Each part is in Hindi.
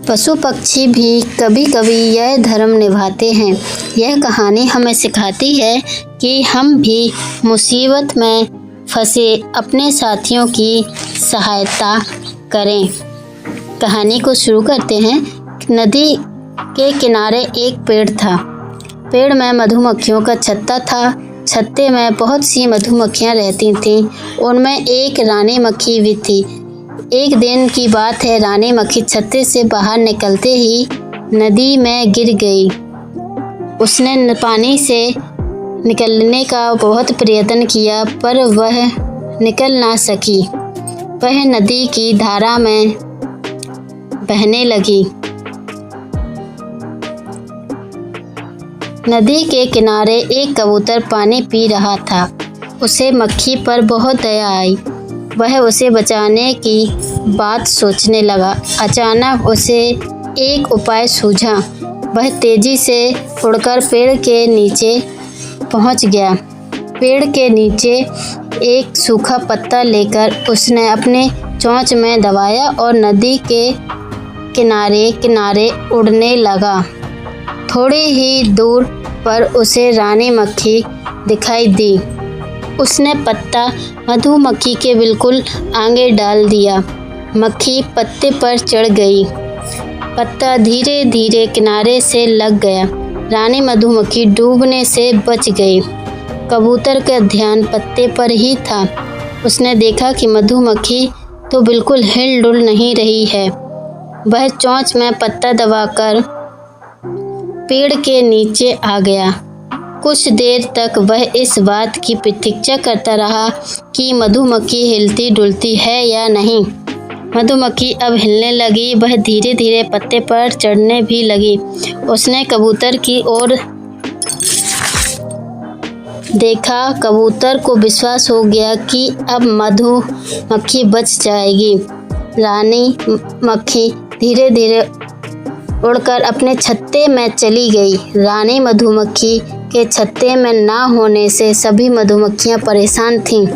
पशु पक्षी भी कभी कभी यह धर्म निभाते हैं। यह कहानी हमें सिखाती है कि हम भी मुसीबत में फंसे अपने साथियों की सहायता करें। कहानी को शुरू करते हैं। नदी के किनारे एक पेड़ था। पेड़ में मधुमक्खियों का छत्ता था। छत्ते में बहुत सी मधुमक्खियां रहती थीं। उनमें एक रानी मक्खी भी थी। एक दिन की बात है, रानी मक्खी छत्ते से बाहर निकलते ही नदी में गिर गई। उसने पानी से निकलने का बहुत प्रयत्न किया, पर वह निकल ना सकी। वह नदी की धारा में बहने लगी। नदी के किनारे एक कबूतर पानी पी रहा था। उसे मक्खी पर बहुत दया आई। वह उसे बचाने की बात सोचने लगा। अचानक उसे एक उपाय सूझा। वह तेजी से उड़कर पेड़ के नीचे पहुंच गया। पेड़ के नीचे एक सूखा पत्ता लेकर उसने अपने चोंच में दबाया और नदी के किनारे किनारे उड़ने लगा। थोड़ी ही दूर पर उसे रानी मक्खी दिखाई दी। उसने पत्ता मधुमक्खी के बिल्कुल आगे डाल दिया। मक्खी पत्ते पर चढ़ गई। पत्ता धीरे धीरे किनारे से लग गया। रानी मधुमक्खी डूबने से बच गई। कबूतर का ध्यान पत्ते पर ही था। उसने देखा कि मधुमक्खी तो बिल्कुल हिल डुल नहीं रही है। वह चोंच में पत्ता दबाकर पेड़ के नीचे आ गया। कुछ देर तक वह इस बात की प्रतीक्षा करता रहा कि मधुमक्खी हिलती डुलती है या नहीं। मधुमक्खी अब हिलने लगी। वह धीरे धीरे पत्ते पर चढ़ने भी लगी। उसने कबूतर की ओर देखा। कबूतर को विश्वास हो गया कि अब मधुमक्खी बच जाएगी। रानी मक्खी धीरे धीरे उड़कर अपने छत्ते में चली गई। रानी मधुमक्खी के छत्ते में ना होने से सभी मधुमक्खियां परेशान थीं।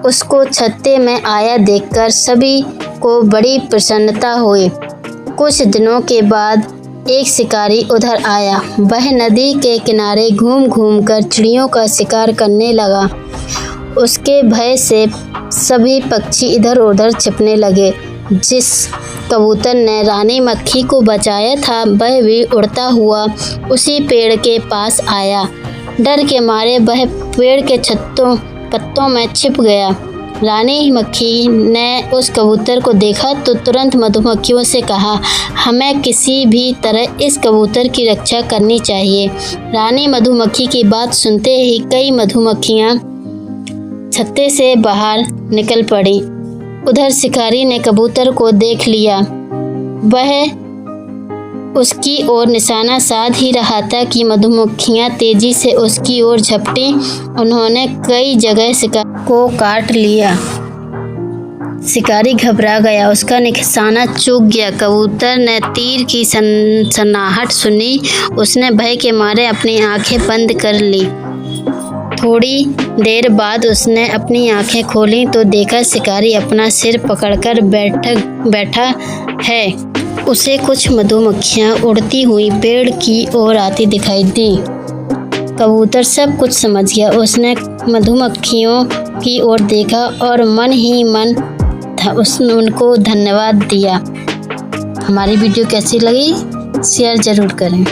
उसको छत्ते में आया देखकर सभी को बड़ी प्रसन्नता हुई। कुछ दिनों के बाद एक शिकारी उधर आया। वह नदी के किनारे घूम घूम कर चिड़ियों का शिकार करने लगा। उसके भय से सभी पक्षी इधर उधर छिपने लगे। जिस कबूतर ने रानी मक्खी को बचाया था, वह भी उड़ता हुआ उसी पेड़ के पास आया। डर के मारे वह पेड़ के पत्तों में छिप गया। रानी मक्खी ने उस कबूतर को देखा तो तुरंत मधुमक्खियों से कहा, हमें किसी भी तरह इस कबूतर की रक्षा करनी चाहिए। रानी मधुमक्खी की बात सुनते ही कई मधुमक्खियां छत्ते से बाहर निकल पड़ी। उधर शिकारी ने कबूतर को देख लिया। वह उसकी ओर निशाना साध ही रहा था कि मधुमक्खियां तेजी से उसकी ओर झपटी। उन्होंने कई जगह शिकारी को काट लिया। शिकारी घबरा गया। उसका निशाना चूक गया। कबूतर ने तीर की सन्नाहट सुनी। उसने भय के मारे अपनी आंखें बंद कर ली। थोड़ी देर बाद उसने अपनी आंखें खोली तो देखा शिकारी अपना सिर पकड़कर बैठा है। उसे कुछ मधुमक्खियां उड़ती हुई पेड़ की ओर आती दिखाई दी। कबूतर सब कुछ समझ गया। उसने मधुमक्खियों की ओर देखा और मन ही मन उसने उनको धन्यवाद दिया। हमारी वीडियो कैसी लगी शेयर ज़रूर करें।